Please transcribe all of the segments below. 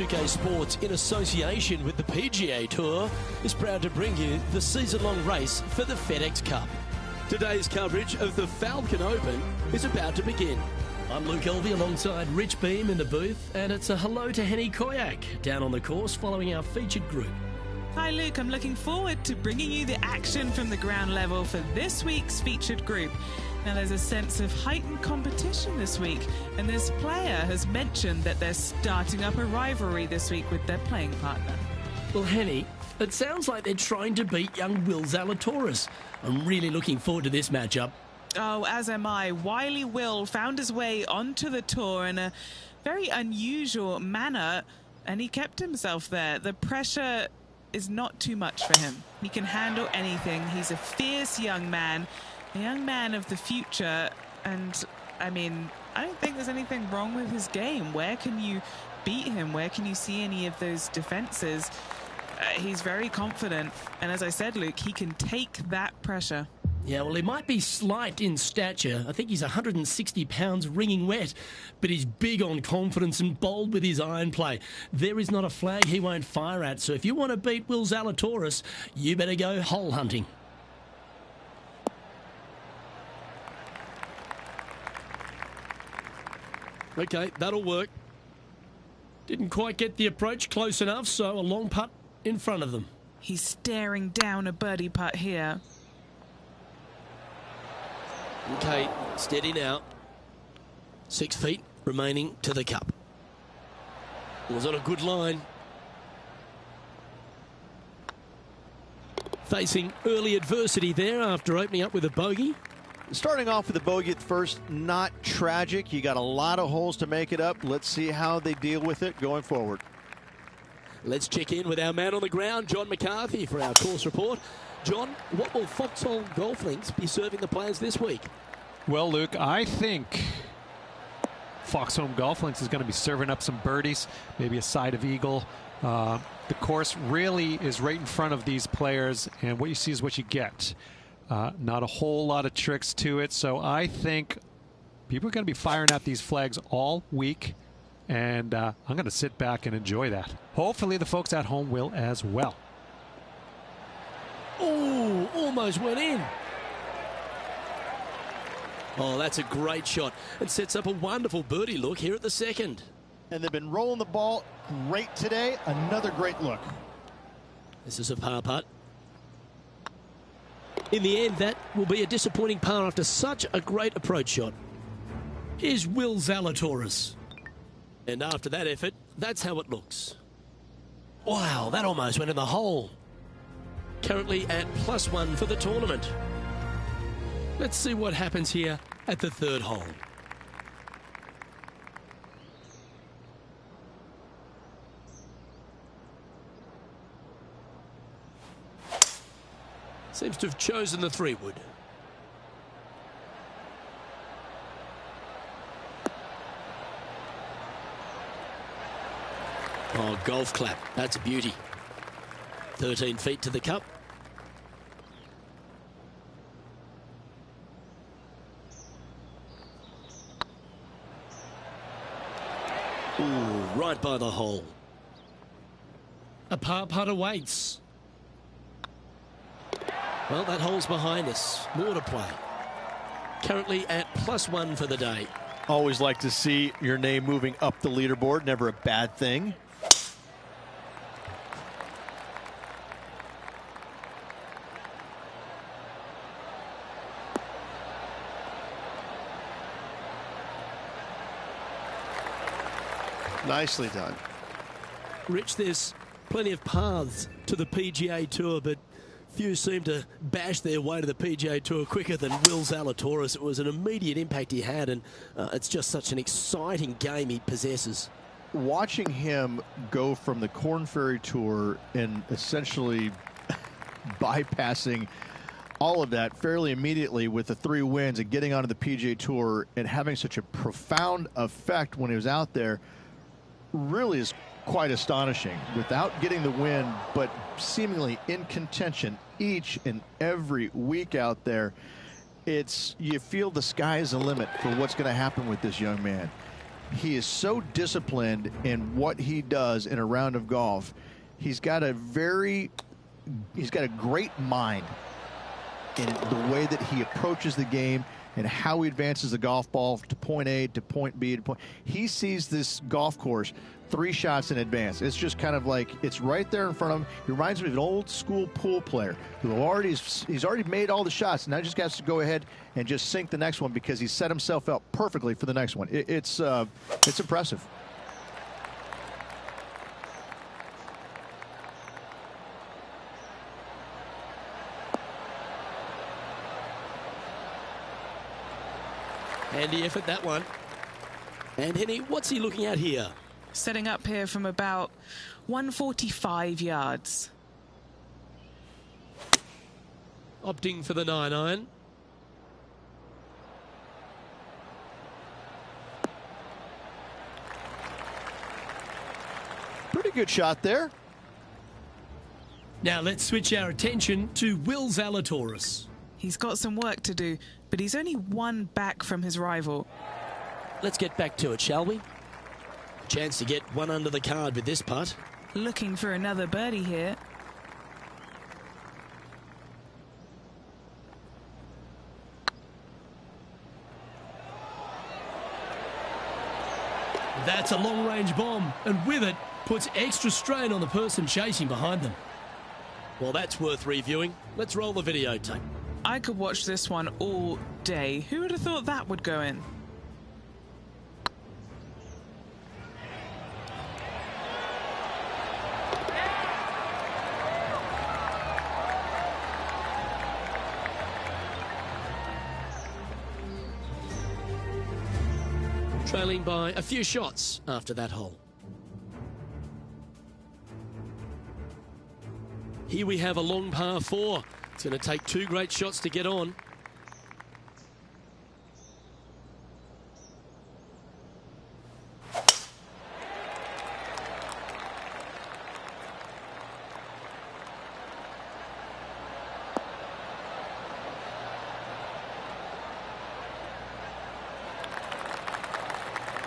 2K Sports, in association with the PGA Tour, is proud to bring you the season-long race for the Fedex Cup. Today's coverage of the Falcon Open is about to begin. I'm Luke Elvey alongside Rich Beam in the booth, and it's a hello to Henny Koyak down on the course following our featured group. Hi Luke, I'm looking forward to bringing you the action from the ground level for this week's featured group. Now there's a sense of heightened competition this week, and this player has mentioned that they're starting up a rivalry this week with their playing partner. Well, Henny, it sounds like they're trying to beat young Will Zalatoris. I'm really looking forward to this matchup. Oh, as am I. Wily Will found his way onto the tour in a very unusual manner, and he kept himself there. The pressure is not too much for him. He can handle anything. He's a fierce young man, a young man of the future, and I mean, I don't think there's anything wrong with his game. Where can you beat him? Where can you see any of those defenses? He's very confident, and as I said, Luke, he can take that pressure. Yeah, well, he might be slight in stature. I think he's 160 pounds wringing wet, but he's big on confidence and bold with his iron play. There is not a flag he won't fire at, so if you want to beat Will Zalatoris, you better go hole hunting. Okay, that'll work. Didn't quite get the approach close enough, so a long putt in front of them. He's staring down a birdie putt here. Okay, steady now. 6 feet remaining to the cup. Was on a good line. Facing early adversity there after opening up with a bogey. Starting off with a bogey at first, not tragic. You got a lot of holes to make it up. Let's see how they deal with it going forward. Let's check in with our man on the ground, John McCarthy, for our course report. John, what will Foxholm Golf Links be serving the players this week? Well, Luke, I think Foxholm Golf Links is going to be serving up some birdies, maybe a side of eagle. The course really is right in front of these players, and what you see is what you get. Not a whole lot of tricks to it, so I think people are going to be firing at these flags all week, and I'm going to sit back and enjoy that. Hopefully the folks at home will as well. Oh, almost went in. Oh, that's a great shot. It sets up a wonderful birdie look here at the second. And they've been rolling the ball great today. Another great look. This is a par putt. In the end, that will be a disappointing par after such a great approach shot. Here's Will Zalatoris. And after that effort, that's how it looks. Wow, that almost went in the hole. Currently at +1 for the tournament. Let's see what happens here at the third hole. Seems to have chosen the 3-wood. Oh, golf clap. That's a beauty. 13 feet to the cup. Ooh, right by the hole. A par putt awaits. Well, that hole's behind us. More to play. Currently at +1 for the day. Always like to see your name moving up the leaderboard. Never a bad thing. Nicely done. Rich, there's plenty of paths to the PGA Tour, but few seem to bash their way to the PGA Tour quicker than Will Zalatoris. It was an immediate impact he had, and it's just such an exciting game he possesses. Watching him go from the Korn Ferry Tour and essentially bypassing all of that fairly immediately with the 3 wins and getting onto the PGA Tour and having such a profound effect when he was out there really is quite astonishing. Without getting the win, but seemingly in contention each and every week out there, you feel the sky is the limit for what's going to happen with this young man. he is so disciplined in what he does in a round of golf. He's got a great mind in the way that he approaches the game and how he advances the golf ball to point A to point B to point. He sees this golf course 3 shots in advance. It's just kind of like it's right there in front of him. He reminds me of an old school pool player who he's already made all the shots, and now just has to go ahead and just sink the next one because he set himself up perfectly for the next one. It's impressive. Handy effort, that one. And Henny, what's he looking at here? Setting up here from about 145 yards. Opting for the 9-iron. Pretty good shot there. Now let's switch our attention to Will Zalatoris. He's got some work to do, but he's only 1 back from his rival. Let's get back to it, shall we? Chance to get 1 under the card with this putt. Looking for another birdie here. That's a long-range bomb, and with it, puts extra strain on the person chasing behind them. Well, that's worth reviewing. Let's roll the videotape. I could watch this one all day. Who would have thought that would go in? Trailing by a few shots after that hole. Here we have a long par 4. It's going to take 2 great shots to get on.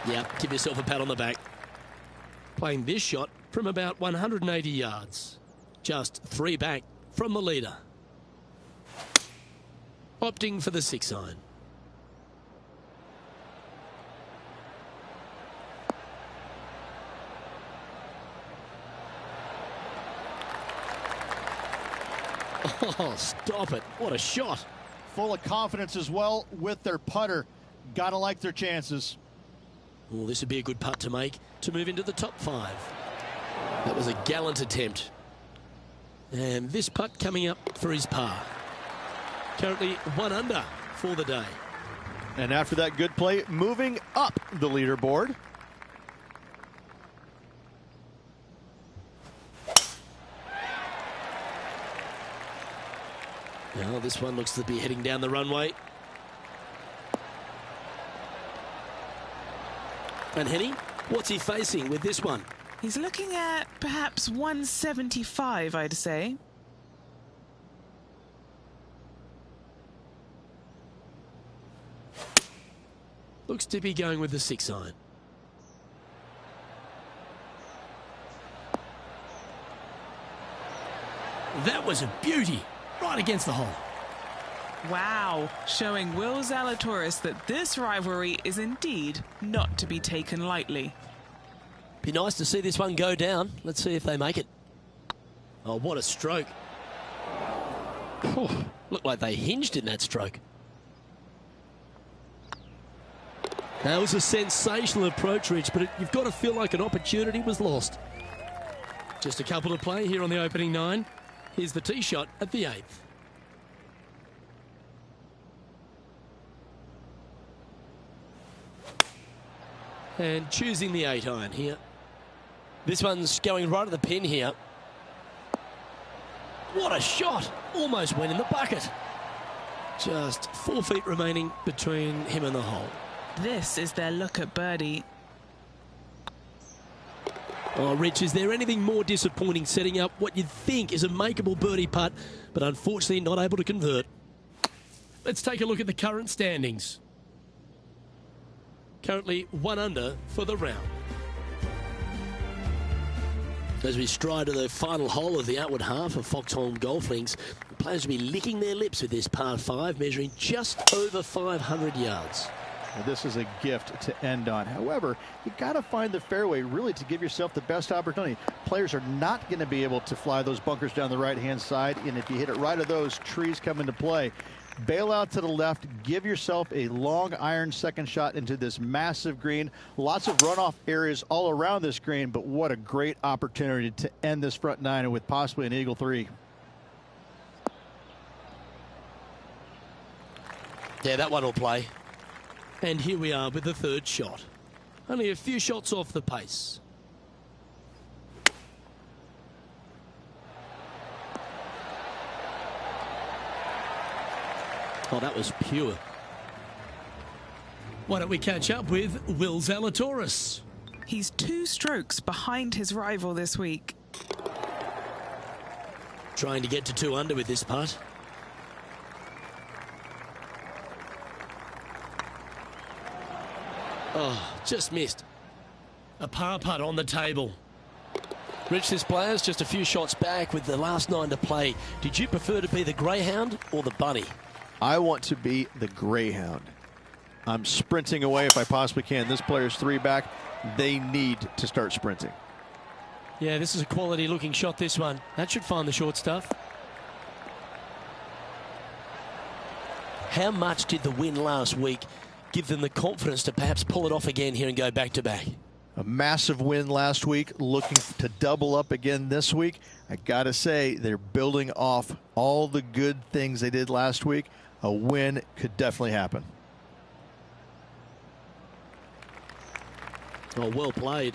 Yeah, give yourself a pat on the back. Playing this shot from about 180 yards. Just 3 back from the leader. Opting for the 6-iron. Oh, stop it. What a shot. Full of confidence as well with their putter. Gotta like their chances. Well, this would be a good putt to make to move into the top 5. That was a gallant attempt. And this putt coming up for his par. Currently 1 under for the day. And after that good play, moving up the leaderboard. Now this one looks to be heading down the runway. And Henny, what's he facing with this one? He's looking at perhaps 175, I'd say. Looks to be going with the 6-iron. That was a beauty, right against the hole. Wow, showing Will Zalatoris that this rivalry is indeed not to be taken lightly. Be nice to see this one go down. Let's see if they make it. Oh, what a stroke. Looked like they hinged in that stroke. That was a sensational approach, Rich, but you've got to feel like an opportunity was lost. Just a couple to play here on the opening 9. Here's the tee shot at the 8th. And choosing the 8-iron here. This one's going right at the pin here. What a shot! Almost went in the bucket. Just 4 feet remaining between him and the hole. This is their look at birdie. Oh, Rich, is there anything more disappointing setting up what you'd think is a makeable birdie putt, but unfortunately not able to convert? Let's take a look at the current standings. Currently 1 under for the round. As we stride to the final hole of the outward half of Foxholm Golf Links, the players will be licking their lips with this par 5, measuring just over 500 yards. Well, this is a gift to end on. However, you got to find the fairway really to give yourself the best opportunity. Players are not going to be able to fly those bunkers down the right-hand side, and if you hit it right of those, trees come into play. Bail out to the left, give yourself a long iron second shot into this massive green. Lots of runoff areas all around this green, but what a great opportunity to end this front nine with possibly an eagle 3. Yeah, that one will play. And here we are with the third shot. Only a few shots off the pace. Oh, that was pure. Why don't we catch up with Will Zalatoris? He's 2 strokes behind his rival this week. Trying to get to 2 under with this putt. Oh, just missed. A par putt on the table. Rich, this player's just a few shots back with the last 9 to play. Did you prefer to be the greyhound or the bunny? I want to be the greyhound. I'm sprinting away if I possibly can. This player's 3 back. They need to start sprinting. Yeah, this is a quality looking shot, this one. That should find the short stuff. How much did the win last week give them the confidence to perhaps pull it off again here and go back to back? A massive win last week, looking to double up again this week. I gotta say, they're building off all the good things they did last week. A win could definitely happen. Oh, well played.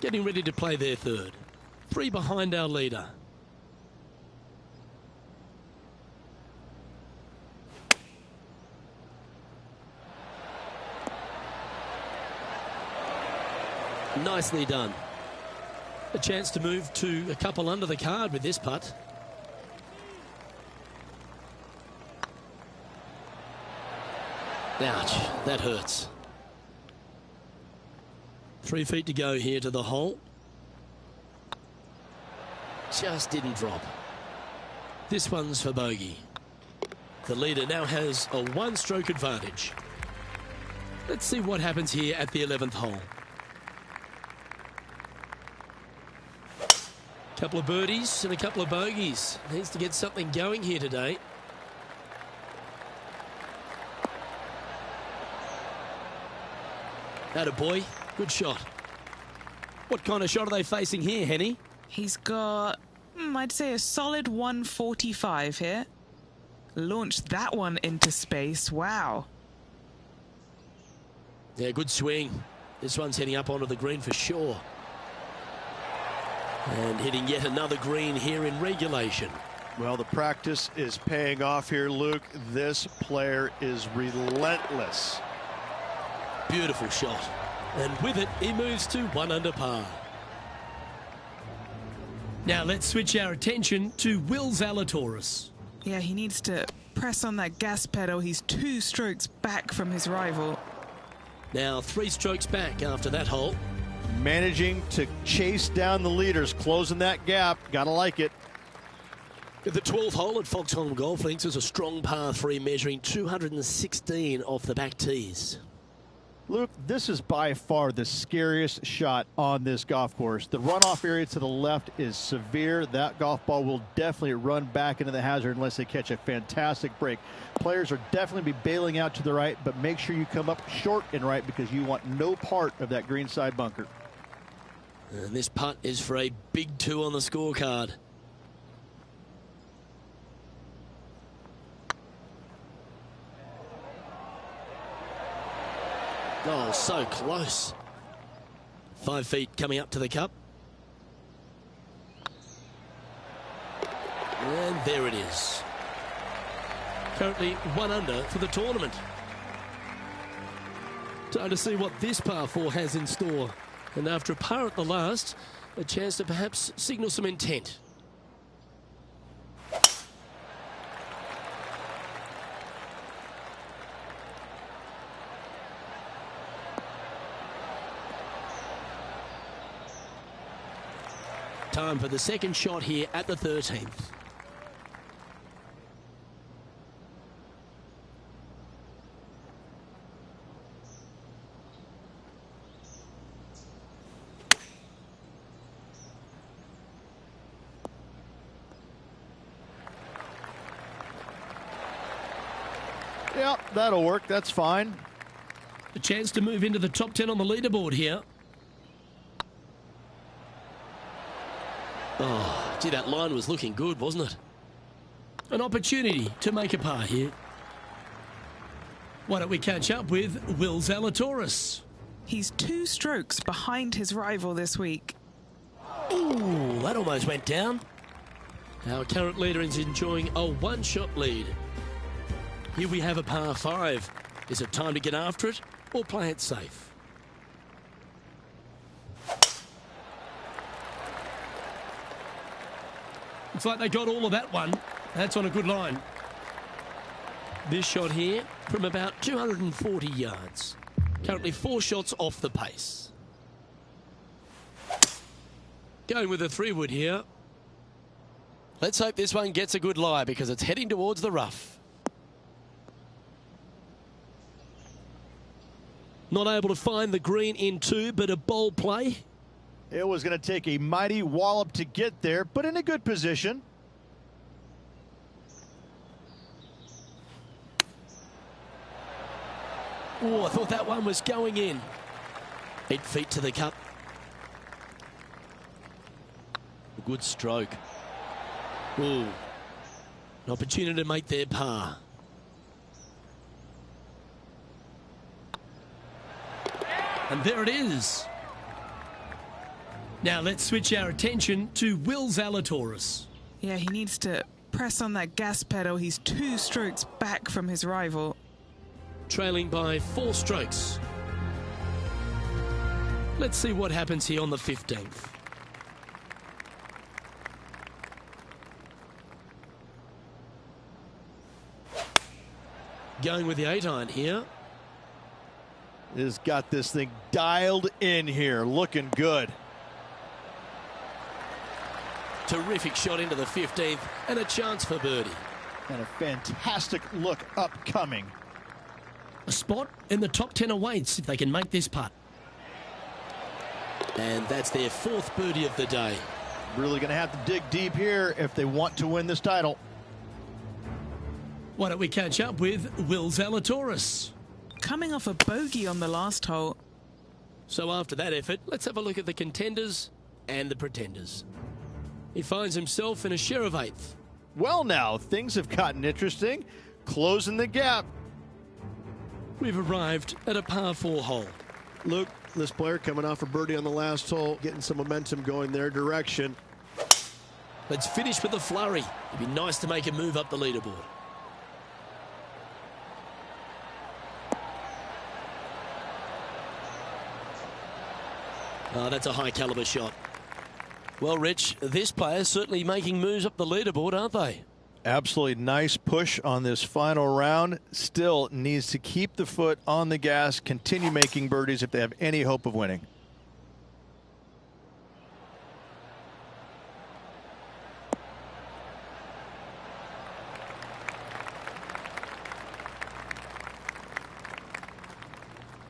Getting ready to play their third. 3 behind our leader. Nicely done. A chance to move to a couple under the card with this putt. Ouch, that hurts. 3 feet to go here to the hole. Just didn't drop. This one's for bogey. The leader now has a 1-stroke advantage. Let's see what happens here at the 11th hole. Couple of birdies and a couple of bogeys. Needs to get something going here today. Attaboy, good shot. What kind of shot are they facing here, Henny? He's got, I'd say a solid 145 here. Launched that one into space. Wow. Yeah, good swing. This one's heading up onto the green for sure. And hitting yet another green here in regulation. Well, the practice is paying off here, Luke. This player is relentless. Beautiful shot. And with it, he moves to 1 under par. Now let's switch our attention to Will Zalatoris. Yeah, he needs to press on that gas pedal. He's 2 strokes back from his rival. Now 3 strokes back after that hole. Managing to chase down the leaders, closing that gap. Gotta like it. The 12th hole at Foxholm Golf Links is a strong par 3 measuring 216 off the back tees. Luke, this is by far the scariest shot on this golf course. The runoff area to the left is severe. That golf ball will definitely run back into the hazard unless they catch a fantastic break. Players are definitely be bailing out to the right, but make sure you come up short and right because you want no part of that greenside bunker. And this putt is for a big 2 on the scorecard. Oh, so close. 5 feet coming up to the cup. And there it is. Currently 1 under for the tournament. Time to see what this par 4 has in store. And after a par at the last, a chance to perhaps signal some intent. Time for the second shot here at the 13th. Yep, that'll work. That's fine. A chance to move into the top 10 on the leaderboard here. Oh, gee, that line was looking good, wasn't it? An opportunity to make a par here. Why don't we catch up with Will Zalatoris? He's 2 strokes behind his rival this week. Ooh, that almost went down. Our current leader is enjoying a one-shot lead. Here we have a par 5. Is it time to get after it or play it safe? Looks like they got all of that one. That's on a good line. This shot here from about 240 yards. Currently 4 shots off the pace. Going with a 3-wood here. Let's hope this one gets a good lie because it's heading towards the rough. Not able to find the green in 2, but a bold play. It was going to take a mighty wallop to get there, but in a good position. Oh, I thought that one was going in. 8 feet to the cup. A good stroke. Ooh. An opportunity to make their par. And there it is. Now let's switch our attention to Will Zalatoris. Yeah, he needs to press on that gas pedal. He's 2 strokes back from his rival. Trailing by 4 strokes. Let's see what happens here on the 15th. Going with the 8-iron here. Has got this thing dialed in here, looking good. Terrific shot into the 15th and a chance for birdie. And a fantastic look upcoming. A spot in the top 10 awaits if they can make this putt. And that's their 4th birdie of the day. Really going to have to dig deep here if they want to win this title. Why don't we catch up with Will Zalatoris? Coming off a bogey on the last hole. So after that effort, let's have a look at the contenders and the pretenders. He finds himself in a share of 8th. Well, now, things have gotten interesting. Closing the gap. We've arrived at a par 4 hole. Luke, this player coming off a birdie on the last hole, getting some momentum going their direction. Let's finish with a flurry. It'd be nice to make a move up the leaderboard. Oh, that's a high caliber shot. Well, Rich, this player's certainly making moves up the leaderboard, aren't they? Absolutely nice push on this final round. Still needs to keep the foot on the gas, continue making birdies if they have any hope of winning.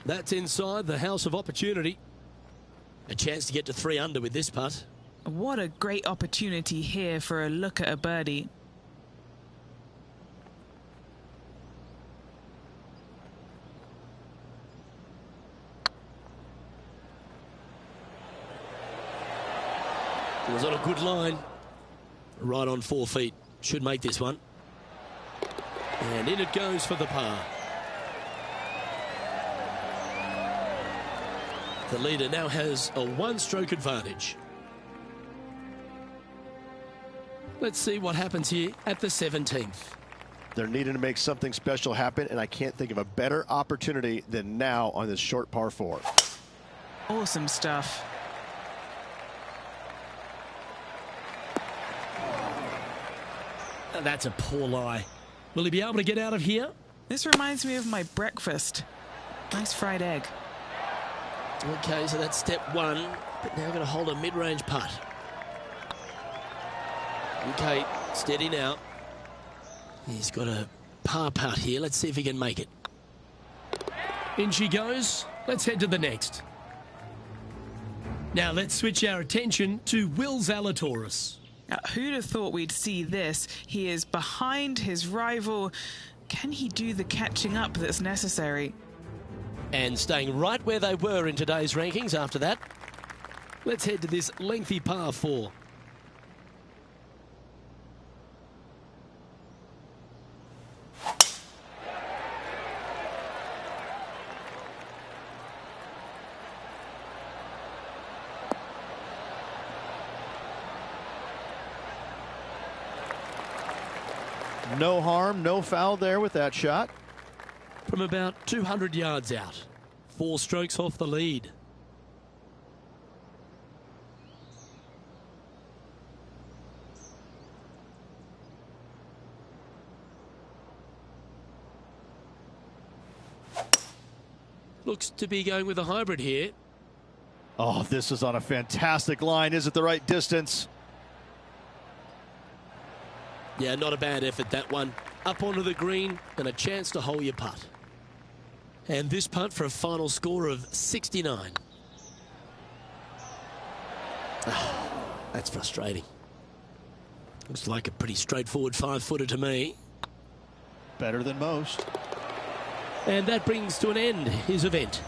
That's inside the house of opportunity. A chance to get to 3 under with this putt. What a great opportunity here for a look at a birdie. It was on a good line. Right on 4 feet. Should make this one. And in it goes for the par. The leader now has a 1-stroke advantage. Let's see what happens here at the 17th. They're needing to make something special happen, and I can't think of a better opportunity than now on this short par 4. Awesome stuff. That's a poor lie. Will he be able to get out of here? This reminds me of my breakfast. Nice fried egg. Okay, so that's step 1, but now going to hold a mid-range putt. Okay, steady now. He's got a par putt here. Let's see if he can make it. In she goes. Let's head to the next. Now let's switch our attention to Will Zalatoris. Who'd have thought we'd see this? He is behind his rival. Can he do the catching up that's necessary? And staying right where they were in today's rankings after that. Let's head to this lengthy par 4. No harm, no foul there with that shot. From about 200 yards out. 4 strokes off the lead. Looks to be going with a hybrid here. Oh, this is on a fantastic line. Is it the right distance? Yeah, not a bad effort, that one. Up onto the green and a chance to hole your putt. And this putt for a final score of 69. Oh, that's frustrating. Looks like a pretty straightforward 5-footer to me. Better than most. And that brings to an end his event.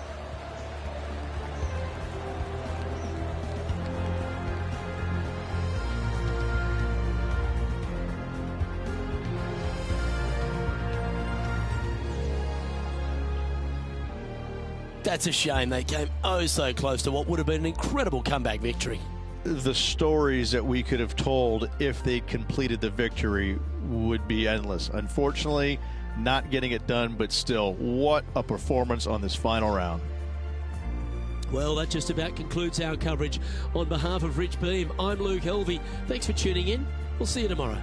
That's a shame. They came oh so close to what would have been an incredible comeback victory. The stories that we could have told if they completed the victory would be endless. Unfortunately, not getting it done, but still, what a performance on this final round. Well, that just about concludes our coverage. On behalf of Rich Beam, I'm Luke Helvey. Thanks for tuning in. We'll see you tomorrow.